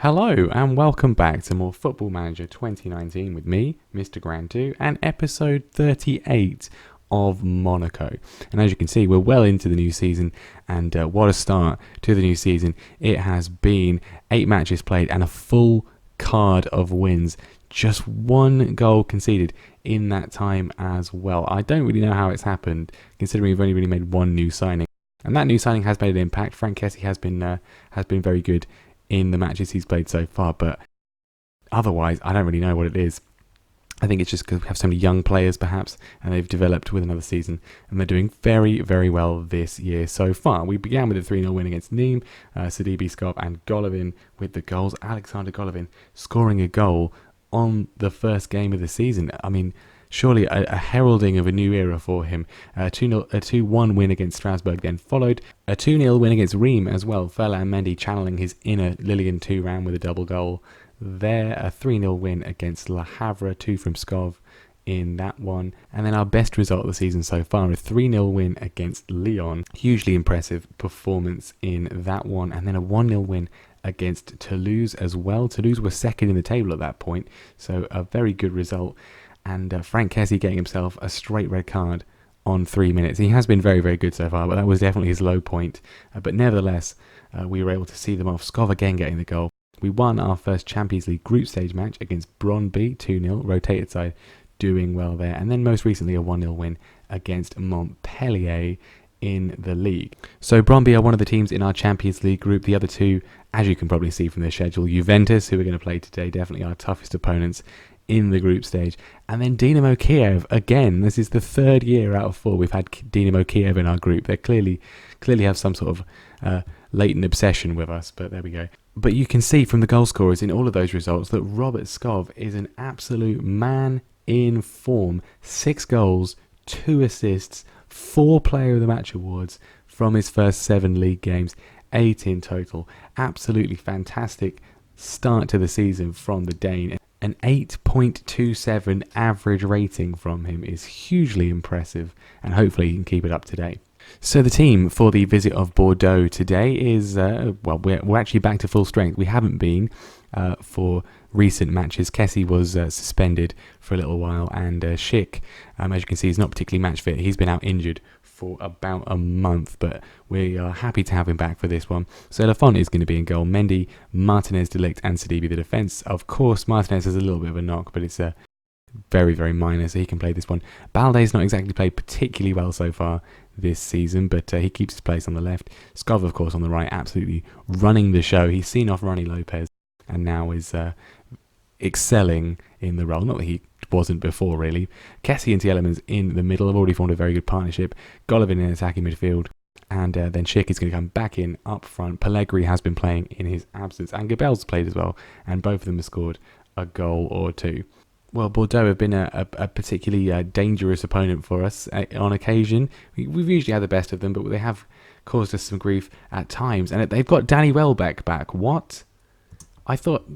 Hello and welcome back to more Football Manager 2019 with me, Mr. Grand2, and episode 38 of Monaco. And as you can see, we're well into the new season, and what a start to the new season it has been. 8 matches played and a full card of wins. Just one goal conceded in that time as well. I don't really know how it's happened, considering we've only really made one new signing. And that new signing has made an impact. Frank Kessie has been very good in the matches he's played so far, but otherwise I don't really know what it is. I think it's just because we have so many young players perhaps, and they've developed with another season, and they're doing very, very well this year so far. We began with a 3-0 win against Nîmes, Sidibe, Skov and Golovin with the goals. Alexander Golovin scoring a goal on the first game of the season. I mean, surely a heralding of a new era for him. A 2-1 win against Strasbourg then followed. A 2-0 win against Reims as well. Ferland Mendy channeling his inner Lillian Thuram with a double goal there. A 3-0 win against Le Havre, 2 from Skov in that one. And then our best result of the season so far, a 3-0 win against Lyon. Hugely impressive performance in that one. And then a 1-0 win against Toulouse as well. Toulouse were second in the table at that point, so a very good result. And Frank Kessie getting himself a straight red card on 3 minutes. He has been very, very good so far, but that was definitely his low point. But nevertheless, we were able to see them off. Skov again getting the goal. We won our first Champions League group stage match against Brøndby, 2-0, rotated side, doing well there. And then most recently a 1-0 win against Montpellier in the league. So Brøndby are one of the teams in our Champions League group. The other two, as you can probably see from their schedule, Juventus, who we're going to play today, definitely our toughest opponents in the group stage. And then Dynamo Kiev, again, this is the third year out of 4 we've had Dynamo Kiev in our group. They clearly have some sort of latent obsession with us, but there we go. But you can see from the goal scorers in all of those results that Robert Skov is an absolute man in form. 6 goals, 2 assists, 4 Player of the Match awards from his first 7 league games, 8 in total. Absolutely fantastic start to the season from the Dane. An 8.27 average rating from him is hugely impressive, and hopefully he can keep it up today. So the team for the visit of Bordeaux today is, we're actually back to full strength. We haven't been for recent matches. Kessie was suspended for a little while, and Schick, as you can see, is not particularly match fit. He's been out injured for about a month, but we are happy to have him back for this one. So Lafont is going to be in goal. Mendy, Martinez, De Ligt and Sidibe the defence. Of course, Martinez has a little bit of a knock, but it's very, very minor, so he can play this one. Balde's not exactly played particularly well so far this season, but he keeps his place on the left. Skov, of course, on the right, absolutely running the show. He's seen off Ronnie Lopez and now is excelling in the role. Not that he wasn't before, really. Kessie and Tielemans in the middle have already formed a very good partnership. Golovin in attacking midfield. And then Schick is going to come back in up front. Pellegrini has been playing in his absence. And Gabel's played as well. And both of them have scored a goal or 2. Well, Bordeaux have been a particularly dangerous opponent for us on occasion. We've usually had the best of them, but they have caused us some grief at times. And they've got Danny Welbeck back. What? I thought...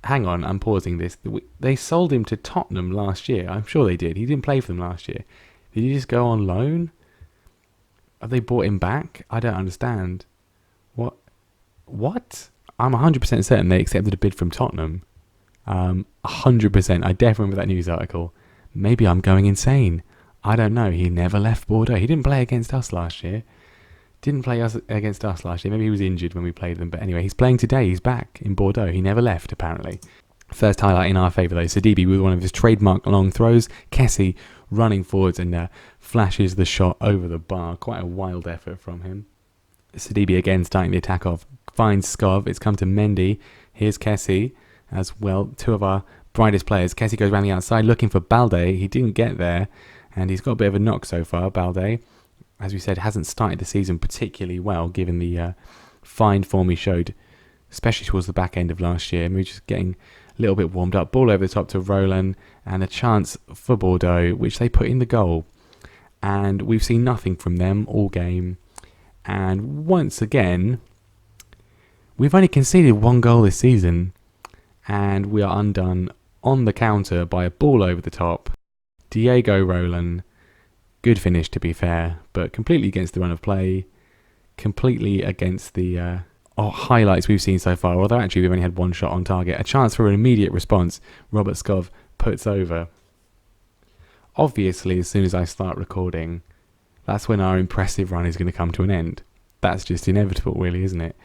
Hang on, I'm pausing this. They sold him to Tottenham last year. I'm sure they did. He didn't play for them last year. Did he just go on loan? Have they bought him back? I don't understand. What? I'm 100% certain they accepted a bid from Tottenham. 100%. I definitely remember that news article. Maybe I'm going insane. I don't know. He never left Bordeaux. He didn't play against us last year. Against us last year. Maybe he was injured when we played them. But anyway, he's playing today. He's back in Bordeaux. He never left, apparently. First highlight in our favour, though. Sidibe with one of his trademark long throws. Kessie running forwards and flashes the shot over the bar. Quite a wild effort from him. Sidibe again starting the attack off. Finds Skov. It's come to Mendy. Here's Kessie as well. 2 of our brightest players. Kessie goes around the outside looking for Balde. He didn't get there. And he's got a bit of a knock so far, Balde. As we said, hasn't started the season particularly well, given the fine form he showed, especially towards the back end of last year. We're just getting a little bit warmed up. Ball over the top to Roland, and a chance for Bordeaux, which they put in the goal. And we've seen nothing from them all game. And once again, we've only conceded 1 goal this season, and we are undone on the counter by a ball over the top. Diego Roland. Good finish, to be fair, but completely against the run of play, completely against the highlights we've seen so far, although actually we've only had one shot on target. A chance for an immediate response. Robert Skov puts over. Obviously, as soon as I start recording, that's when our impressive run is going to come to an end. That's just inevitable, really, isn't it?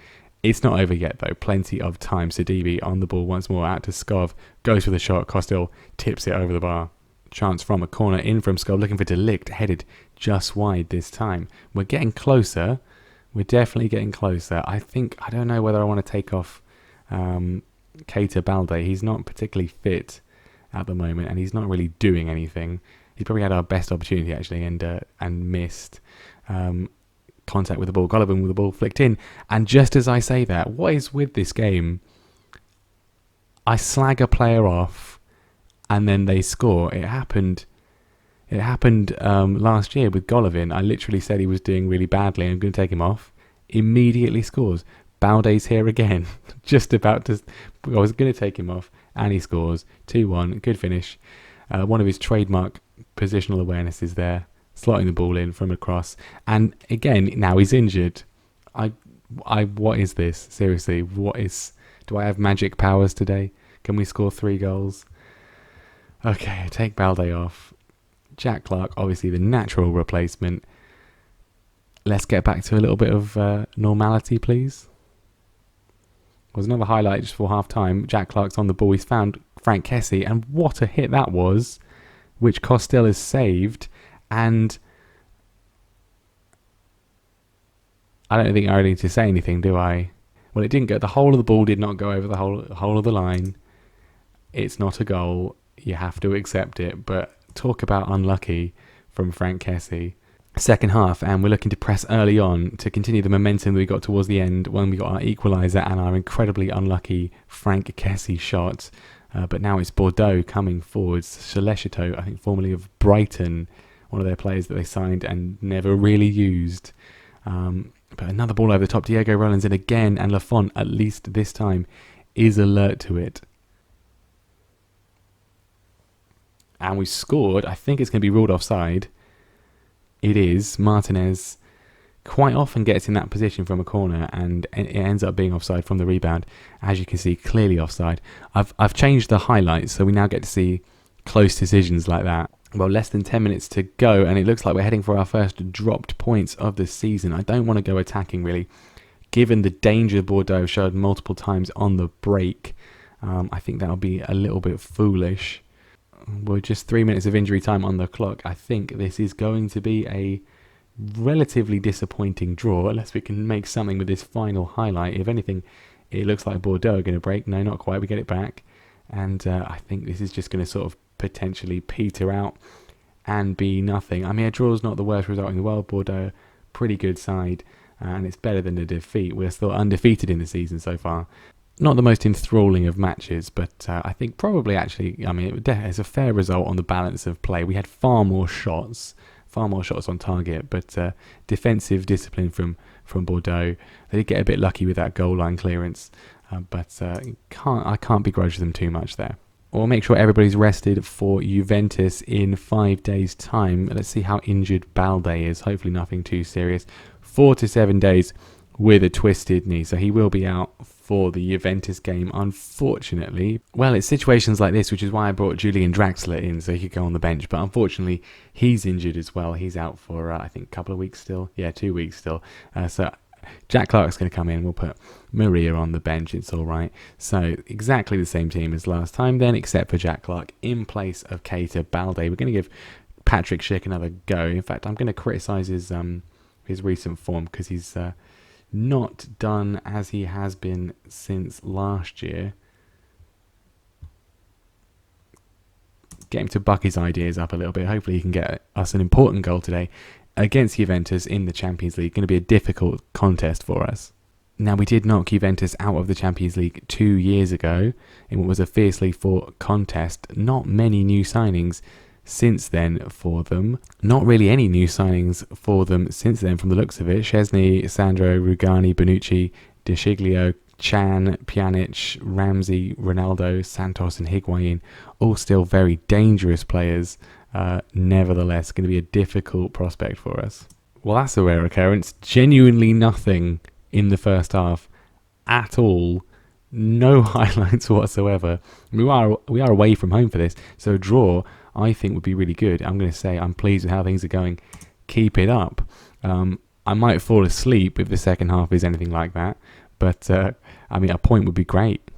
It's not over yet, though. Plenty of time. Sidibe on the ball once more, out to Skov. Goes for the shot. Kostil tips it over the bar. Chance from a corner, in from Skov, looking for Delict, headed just wide this time. We're getting closer. We're definitely getting closer. I don't know whether I want to take off Keita Balde. He's not particularly fit at the moment, and he's not really doing anything. He's probably had our best opportunity, actually, and missed contact with the ball. Golovin with the ball flicked in. And just as I say that, what is with this game? I slag a player off, and then they score. It happened last year with Golovin. I literally said he was doing really badly. I'm going to take him off. Immediately scores. Balde's here again. Just about to. I was going to take him off, and he scores. 2-1. Good finish. One of his trademark positional awareness is there, slotting the ball in from across. And again, now he's injured. What is this? Seriously, do I have magic powers today? Can we score 3 goals? Okay, take Balde off. Jack Clark, obviously the natural replacement. Let's get back to a little bit of normality, please. Was another highlight just for half time. Jack Clark's on the ball. He's found Frank Kessie, and what a hit that was, which Kostil has saved. And I don't think I really need to say anything, do I? Well, it didn't go. The whole of the ball did not go over the whole of the line. It's not a goal. You have to accept it. But talk about unlucky from Frank Kessie. Second half, and we're looking to press early on to continue the momentum we got towards the end when we got our equaliser and our incredibly unlucky Frank Kessie shot. But now it's Bordeaux coming forwards. Shaleshito, I think formerly of Brighton, one of their players that they signed and never really used. But another ball over the top. Diego Rollins in again, and Lafont, at least this time, is alert to it. And we scored. I think it's going to be ruled offside. It is. Martinez quite often gets in that position from a corner, and it ends up being offside from the rebound. As you can see, clearly offside. I've changed the highlights, so we now get to see close decisions like that. Well, less than 10 minutes to go, and it looks like we're heading for our first dropped points of the season. I don't want to go attacking, really, given the danger Bordeaux showed multiple times on the break. I think that'll be a little bit foolish. We're just 3 minutes of injury time on the clock. I think this is going to be a relatively disappointing draw, unless we can make something with this final highlight. If anything, it looks like Bordeaux are going to break. No, not quite. We get it back. And I think this is just going to sort of potentially peter out and be nothing. I mean, a draw is not the worst result in the world. Bordeaux, pretty good side, and it's better than a defeat. We're still undefeated in the season so far. Not the most enthralling of matches, but I think probably actually, I mean, it's a fair result on the balance of play. We had far more shots on target, but defensive discipline from Bordeaux. They did get a bit lucky with that goal line clearance, but I can't begrudge them too much there. We'll make sure everybody's rested for Juventus in 5 days' time. Let's see how injured Balde is. Hopefully nothing too serious. 4 to 7 days with a twisted knee, so he will be out for the Juventus game, unfortunately. Well, it's situations like this, which is why I brought Julian Draxler in, so he could go on the bench, but unfortunately he's injured as well. He's out for I think a couple of weeks still. 2 weeks still. So Jack Clark's going to come in. We'll put Maria on the bench. It's all right. So exactly the same team as last time then, except for Jack Clark in place of Keita Balde. We're going to give Patrick Schick another go. In fact, I'm going to criticise his recent form, because he's not done as he has been since last year. Get him to buck his ideas up a little bit. Hopefully he can get us an important goal today against Juventus in the Champions League. Going to be a difficult contest for us. Now, we did knock Juventus out of the Champions League 2 years ago in what was a fiercely fought contest. Not many new signings since then for them. Not really any new signings for them since then from the looks of it. Szczesny, Sandro, Rugani, Bonucci, De Sciglio, Chan, Pjanic, Ramsey, Ronaldo, Santos and Higuain, all still very dangerous players. Nevertheless, going to be a difficult prospect for us. Well, that's a rare occurrence. Genuinely nothing in the first half at all. No highlights whatsoever. We are away from home for this, so a draw I think would be really good. I'm going to say I'm pleased with how things are going. Keep it up. I might fall asleep if the second half is anything like that, but I mean, a point would be great.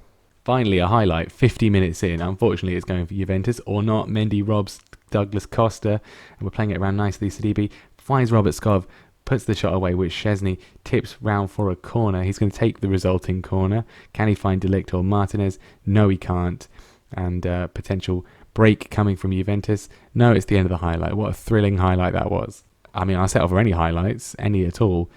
Finally, a highlight, 50 minutes in. Unfortunately, it's going for Juventus, or not. Mendy robs Douglas Costa, and we're playing it around nicely. Sidibe finds Robert Skov, puts the shot away, which Szczesny tips round for a corner. He's going to take the resulting corner. Can he find De Ligt or Martinez? No, he can't. And potential break coming from Juventus. No, it's the end of the highlight. What a thrilling highlight that was. I mean, I'll settle for any highlights, any at all.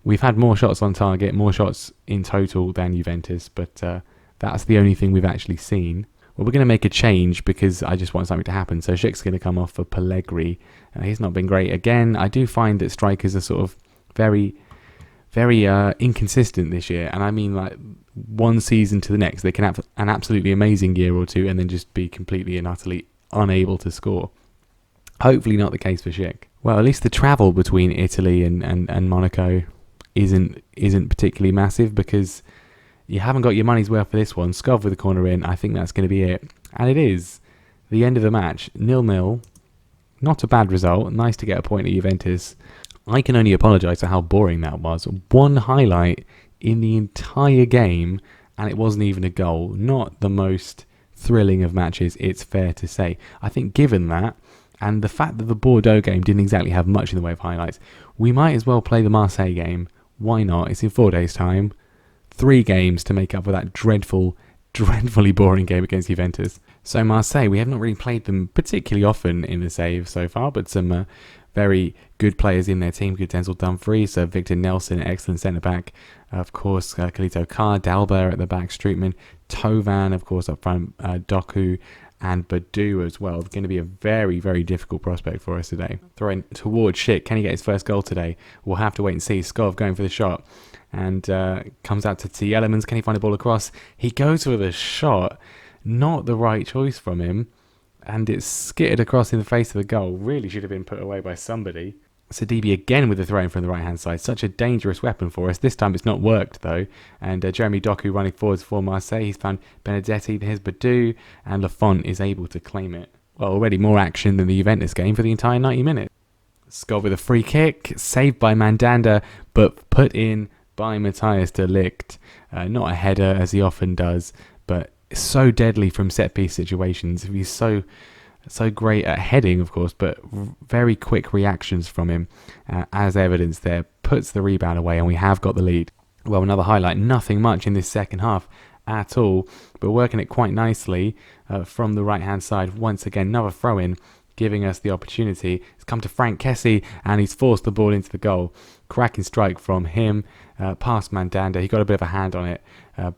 We've had more shots on target, more shots in total than Juventus, but that's the only thing we've actually seen. Well, we're going to make a change because I just want something to happen. So Schick's going to come off for Pellegrini. He's not been great. Again, I do find that strikers are sort of very inconsistent this year. And I mean, like, one season to the next, they can have an absolutely amazing year or two and then just be completely and utterly unable to score. Hopefully not the case for Schick. Well, at least the travel between Italy and Monaco isn't particularly massive, because you haven't got your money's worth for this one. Skov with the corner in. I think that's going to be it. And it is. The end of the match. 0-0. Not a bad result. Nice to get a point at Juventus. I can only apologise for how boring that was. One highlight in the entire game, and it wasn't even a goal. Not the most thrilling of matches, it's fair to say. I think given that, and the fact that the Bordeaux game didn't exactly have much in the way of highlights, we might as well play the Marseille game. Why not? It's in 4 days' time. 3 games to make up for that dreadfully boring game against Juventus. So Marseille, we have not really played them particularly often in the save so far, but some very good players in their team. Good Denzel Dumfries, Victor Nelson, excellent centre-back. Of course, Kalito Carr, Dalbert at the back, Strootman, Tovan, of course, up front, Doku, and Badu as well. It's going to be a very, very difficult prospect for us today. Throwing towards Schick. Can he get his first goal today? We'll have to wait and see. Skov going for the shot. And comes out to T. Elements. Can he find a ball across? He goes for the shot. Not the right choice from him. And it's skittered across in the face of the goal. Really should have been put away by somebody. Sidibe again with the throw in from the right hand side. Such a dangerous weapon for us. This time it's not worked though. And Jeremy Doku running forwards for Marseille. He's found Benedetti. Here's Badu. And Lafont is able to claim it. Well, already more action than the Juventus game for the entire 90 minutes. Skov with a free kick. Saved by Mandanda. But put in by Matthias de Ligt. Not a header as he often does. But so deadly from set piece situations. He's so great at heading, of course, but very quick reactions from him, as evidence there, puts the rebound away, and we have got the lead. Well, another highlight, nothing much in this second half at all, but working it quite nicely from the right-hand side. Once again, another throw-in, giving us the opportunity. It's come to Frank Kessie, and he's forced the ball into the goal. Cracking strike from him, past Mandanda. He got a bit of a hand on it,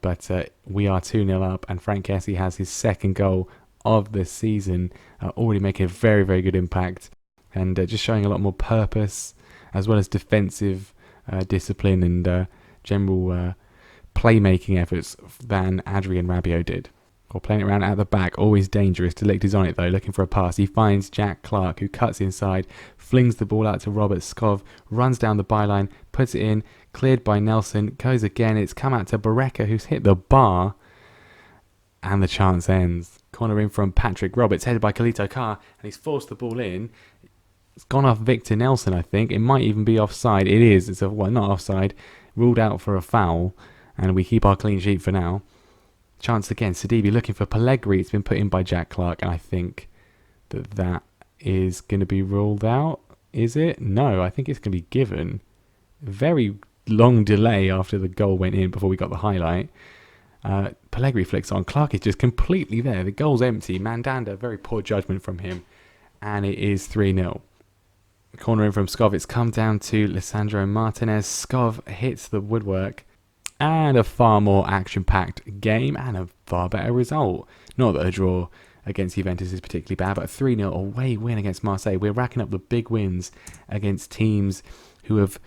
but we are 2-0 up, and Frank Kessie has his second goal of the season, already making a very, very good impact, and just showing a lot more purpose, as well as defensive discipline and general playmaking efforts than Adrien Rabiot did. Or playing it around at the back, always dangerous. De Ligt is on it though, looking for a pass. He finds Jack Clark, who cuts inside, flings the ball out to Robert Skov, runs down the byline, puts it in, cleared by Nelson, goes again. It's come out to Barreca, who's hit the bar, and the chance ends. Corner in from Patrick Roberts, headed by Kalito Carr, and he's forced the ball in. It's gone off Victor Nelson, I think. It might even be offside. It is. It's not offside. Ruled out for a foul, and we keep our clean sheet for now. Chance again. Sidibe looking for Pellegrini. It's been put in by Jack Clark, and I think that is going to be ruled out. Is it? No, I think it's going to be given. Very long delay after the goal went in before we got the highlight. Pellegrini flicks on. Clark is just completely there. The goal's empty. Mandanda, very poor judgment from him. And it is 3-0. Corner in from Skov. It's come down to Lisandro Martinez. Skov hits the woodwork. And a far more action-packed game and a far better result. Not that a draw against Juventus is particularly bad, but a 3-0 away win against Marseille. We're racking up the big wins against teams who have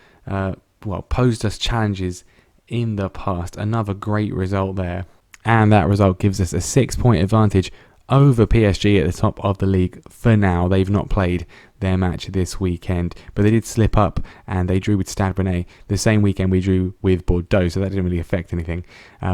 posed us challenges in the past. Another great result there. And that result gives us a 6-point advantage over PSG at the top of the league for now. They've not played their match this weekend, but they did slip up and they drew with Stade Rennais the same weekend we drew with Bordeaux, so that didn't really affect anything,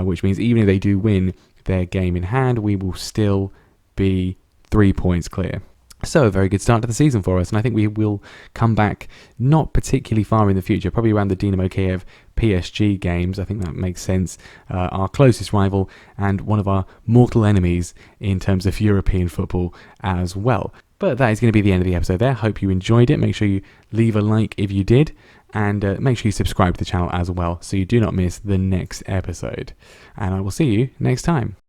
which means even if they do win their game in hand, we will still be 3 points clear. So a very good start to the season for us, and I think we will come back not particularly far in the future, probably around the Dynamo Kiev PSG games. I think that makes sense. Our closest rival and one of our mortal enemies in terms of European football as well. But that is going to be the end of the episode there. Hope you enjoyed it. Make sure you leave a like if you did, and make sure you subscribe to the channel as well so you do not miss the next episode. And I will see you next time.